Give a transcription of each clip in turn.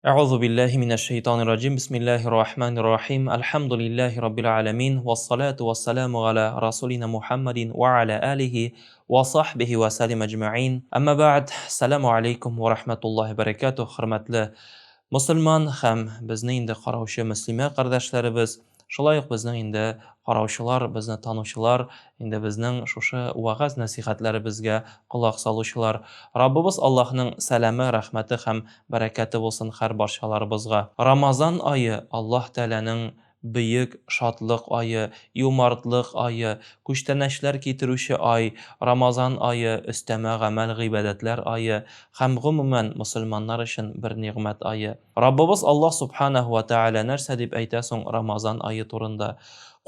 أعوذ بالله من الشيطان الرجيم بسم الله الرحمن الرحيم الحمد لله رب العالمين والصلاة والسلام على رسولنا محمد وعلى آله وصحبه وسلم أجمعين أما بعد السلام عليكم ورحمة الله وبركاته хөрмәтле мөселман һәм безнең инде караучы мөслимә кардәшләребез, шулай ук безнең инде караучылар, безне танучылар, инде безнең шушы вагаз насихәтләребезгә колак салучылар. Раббыбыз Аллаһның сәламе, рәхмәте һәм бәрәкәте булсын һәр барчаларыбызга. Рамазан айы Аллаһ Тәгаләнең бөек шатлык айы, юмартлык айы, күчтәнәчләр китерүче ай, Рамазан айы, өстәмә гамәл гыйбадәтләр айы һәм гомумән мөселманнар өчен бер нигъмәт айы. Раббыбыз Аллаһ Субханаһу ва Тәгалә нәрсә дип әйтә соң Рамазан айы турында?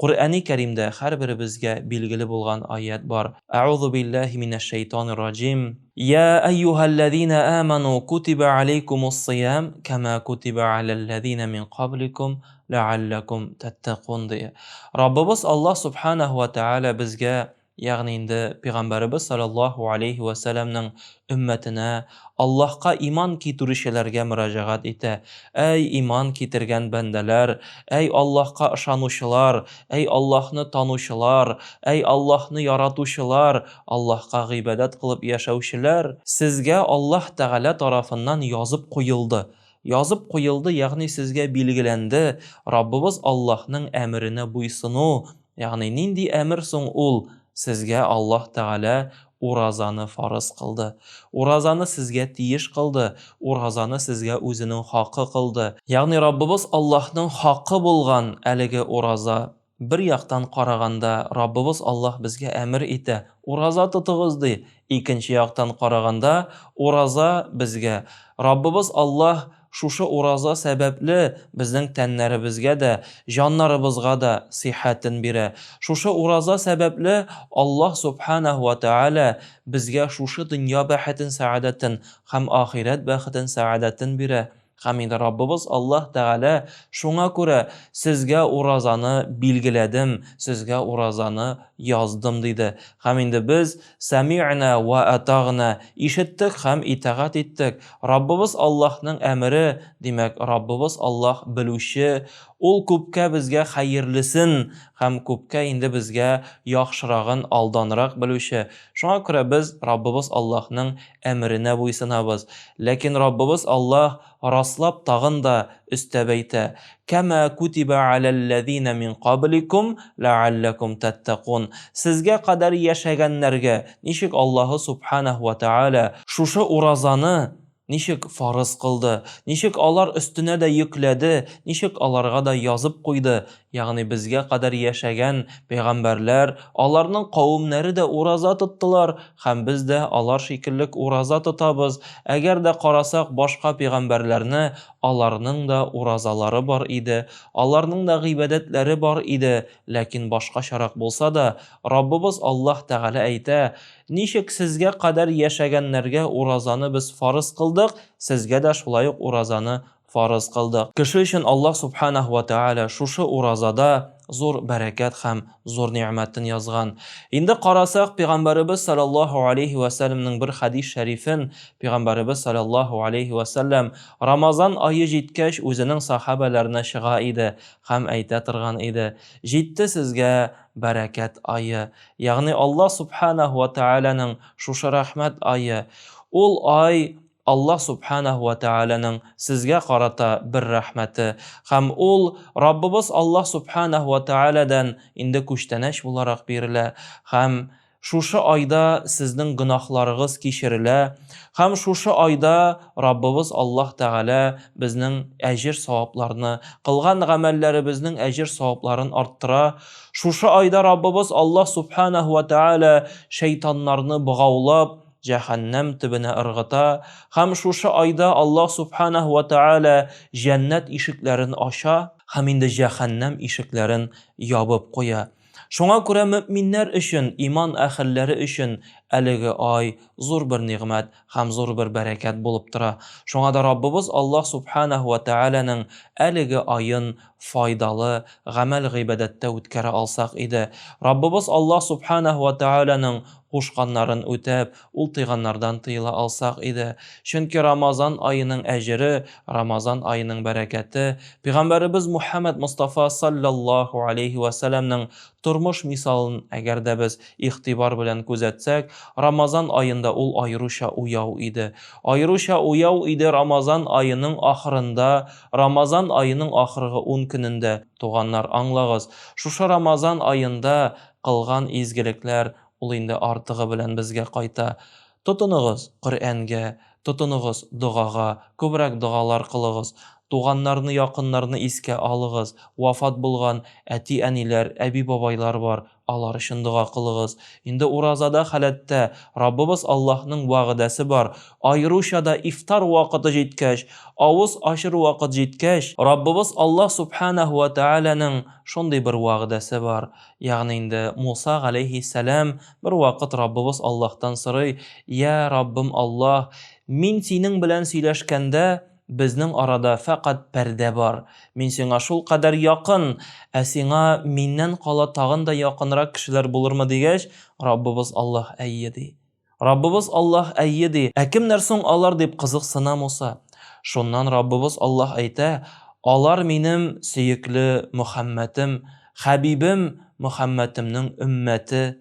Куръани Кәримдә һәрберебезгә билгеле булган аят бар. Аъузу биллаһи минәш шәйтанир раҗим. Я айюһаллазина аману кутиба алейкумус-сиям кама кутиба алаллазина мин кабликум лааллакум таттакун дия. Раббыбыз Аллаһ Субханаһу ва Тәгалә безгә, ягъни инде Пәйгамбәрбез саллаллаһу алейхи ва сәлламнең өммәтенә, Аллаһка иман китерүчеләргә мөрәҗәгать итә. Әй иман китергән бәндәләр, әй Аллаһка ышанучылар, әй Аллаһны танучылар, әй Аллаһны яратучылар, Аллаһка гыйбадәт кылып яшәүчеләр, сезгә Аллаһ Тәгалә тарафыннан язып куелды. Язып куелды, ягъни сезгә билгеләнде. Раббыбыз Аллаһның әмеренә буйсыну, ягъни нинди әмер соң ул? Сезгә Аллаһ Тәгалә уразаны фарыз кылды. Уразаны сезгә тиеш кылды. Уразаны сезгә үзенең хакы кылды. Ягъни Раббыбыз Аллаһның хакы булган әлеге ураза бер яктан караганда Раббыбыз Аллаһ безгә әмер итә. Ураза тотыгыз ди. Икенче яктан караганда ураза безгә Раббыбыз Аллаһ шушы ураза сәбәпле безнең тәннәребезгә дә, җаннарыбызга да сихәтен бирә. Шушы ураза сәбәпле Аллаһ Субханаһу ва Тәгалә безгә шушы дөнья бәхетен, сәгадәтен һәм ахирәт бәхетен, сәгадәтен бирә. Һәм инде Раббыбыз Аллаһ Тәгалә шуңа күрә сезгә уразаны билгеләдем, сезгә уразаны яздым диде. Һәм инде без сәми'на ва атагна, ишеттек һәм итагать иттек. Раббыбыз Аллаһның әмере, димәк, Раббыбыз Аллаһ белүче, ул күпкә безгә хәерлесен һәм күпкә инде безгә яхшырагын, алданрак белүче. Шуңа күрә без Раббыбыз Аллаһның әмеренә буйсынабыз. Ләкин Раббыбыз Аллаһ раслап тагын да өстәп әйтә. Кама кутиба алаллазина мин кабликум лааллакум таттакун. Сезгә кадәр яшәгәннәргә ничек Аллаһы Субханаһу ва Тәгалә шушы уразаны ничек фарыз кылды, ничек алар өстенә дә йөкләде, ничек аларга да язып куйды. Ягъни безгә кадәр яшәгән пәйгамбәрләр, аларның кавымнәре дә ураза тоттылар һәм без дә алар шикеллек ураза тотабыз. Әгәр дә карасак башка пәйгамбәрләрне, аларның да уразалары бар иде, аларның да гыйбадәтләре бар иде, ләкин башкачарак булса да, Раббыбыз Аллаһ Тәгалә әйтә, ничек сезгә кадәр яшәгәннәргә уразаны без фарыз кылдык, сезгә дә шулай ук уразаны фарыз кылдык. Кеше өчен Аллаһ Субханаһу ва Тәгалә шушы уразада зур бәрәкәт һәм зур ниъмәтен язган. Инде карасак, Пәйгамбәрбез саллаллаһу алейхи ва сәлламнең бер хадис шәрифен, Пәйгамбәрбез саллаллаһу алейхи ва сәллям Рамазан айы җиткәч үзенең сахабаларына чыга иде һәм әйтә торган иде: "Җитте сезгә бәрәкәт айы." Ягъни Аллаһ Субханаһу ва Тәгаләнең шушы рәхмәт айы. Ул ай Аллаһ Субханаһу ва Тәгаләнең сезгә карата бер рәхмәте һәм ул Раббыбыз Аллаһ Субханаһу ва Тәгаләдән инде күчтәнәч буларак бирелә һәм шушы айда сезнең гөнаһларыгыз кичерелә һәм шушы айда Раббыбыз Аллаһ Тәгалә безнең әҗер-савапларны, кылган гамәлләребезнең әҗер-савапларын арттыра. Шушы айда Раббыбыз Аллаһ Субханаһу ва Тәгалә шәйтаннарны богаулап җәһәннәм төбенә ыргыта һәм шушы айда Аллаһ Субханаһу ва Тәгалә җәннәт ишекләрен ача һәм инде җәһәннәм ишекләрен ябып куя. Шуңа күрә мөэминнәр өчен, иман әһелләре өчен әлеге ай зур бер нигъмәт һәм зур бер бәрәкәт булып тора. Шуңа да Раббыбыз Аллаһ Субханаһу ва Тәгаләнең әлеге айын файдалы гамәл гыйбадәттә үткәрә алсак иде. Раббыбыз Аллаһ Субханаһу ва Тәгаләнең кушканнарын үтәп, ул тыйганнардан тыела алсак иде. Чөнки Рамазан айының әҗере, Рамазан айының бәрәкәте Пәйгамбәребез Мухаммад Мустафа саллаллаһу алейхи ва салламның тормыш мисалын әгәр дә без игътибар белән күзәтсәк, Рамазан айында ул аеруча уяу иде. Аеруча уяу иде Рамазан айының ахырында, Рамазан айының ахыргы 10 көнендә. Туганнар, аңлагыз, шушы Рамазан айында кылган изгелекләр ул инде артыгы белән безгә кайта. Тотыныгыз Коръәнгә, тотыныгыз дугага, күбрәк дугалар кылыгыз. Туганнарны, якыннарны искә алыгыз. Вафат булган әти-әниләр, әби-бабайлар бар. Алар өчен дуга кылыгыз. Инде уразада халәттә Раббыбыз Аллаһның вәгъдәсе бар. Аеруча да ифтар вакыты җиткәч, авыз ачыр вакыт җиткәч, Раббыбыз Аллаһ субханаһу ва тааляның шундый бер вәгъдәсе бар. Ягъни инде Муса галейһиссәлам бер вакыт Раббыбыз Аллаһтан сорый: "Я Раббым Аллаһ, мин синең белән сөйләшкәндә безнең арада фақат пәрдә бар. Мин сиңа шул кадәр якын, сиңа миннән кала тагын да якынрак кешеләр булырмы?" дигәч, Раббыбыз Аллаһ әйе ди. Раббыбыз Аллаһ әйе ди. Кемнәр соң алар дип кызыксына Муса. Шуннан Раббыбыз Аллаһ әйтә: "Алар минем сөекле Мөхәммәдем, Хәбибем Мөхәммәдемнең өммәте.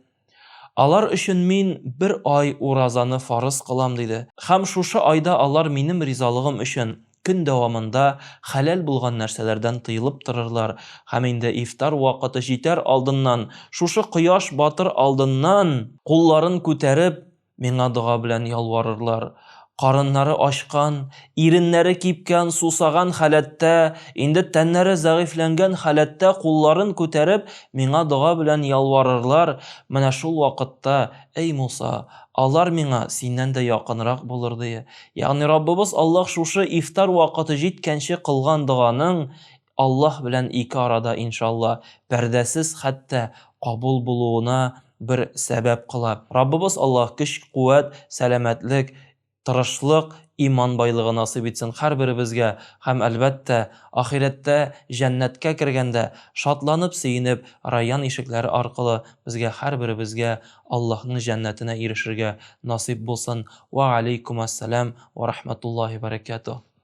Алар өчен мин бер ай уразаны фарыз кылам" диде. Һәм шушы айда алар минем ризалыгым өчен көн дәвамында хәләл булган нәрсәләрдән тыелып торырлар. Һәм инде ифтар вакыты җитәр алдыннан, шушы кояш батыр алдыннан кулларын күтәреп миңа дуга белән ялварырлар. Карыннары ачкан, иреннәре кипкән, сусаган халәттә, инде тәннәре зәгыйфләнгән халәттә кулларын күтәреп миңа дуга белән ялварырлар. Менә шул вакытта, эй Муса, алар миңа синнән дә якынрак булыр ди. Ягъни Раббыбыз Аллаһ шушы ифтар вакыты җиткәнче кылган дуганың Аллаһ белән ике арада иншалла пәрдәсез хәтта кабул булуына бер сәбәп кыла. Раббыбыз Аллаһ көч-куәт, сәламәтлек, тырышлык, иман байлыгы насыйп итсен һәрберебезгә һәм әлбәттә ахирәттә җәннәткә кергәндә шатланып, сөенеп, райян ишекләре аркылы безгә һәрберебезгә Аллаһның җәннәтенә ирешергә насыйп булсын. Ва алейкум ассалам ва рахматуллаһи ва баракатуһ.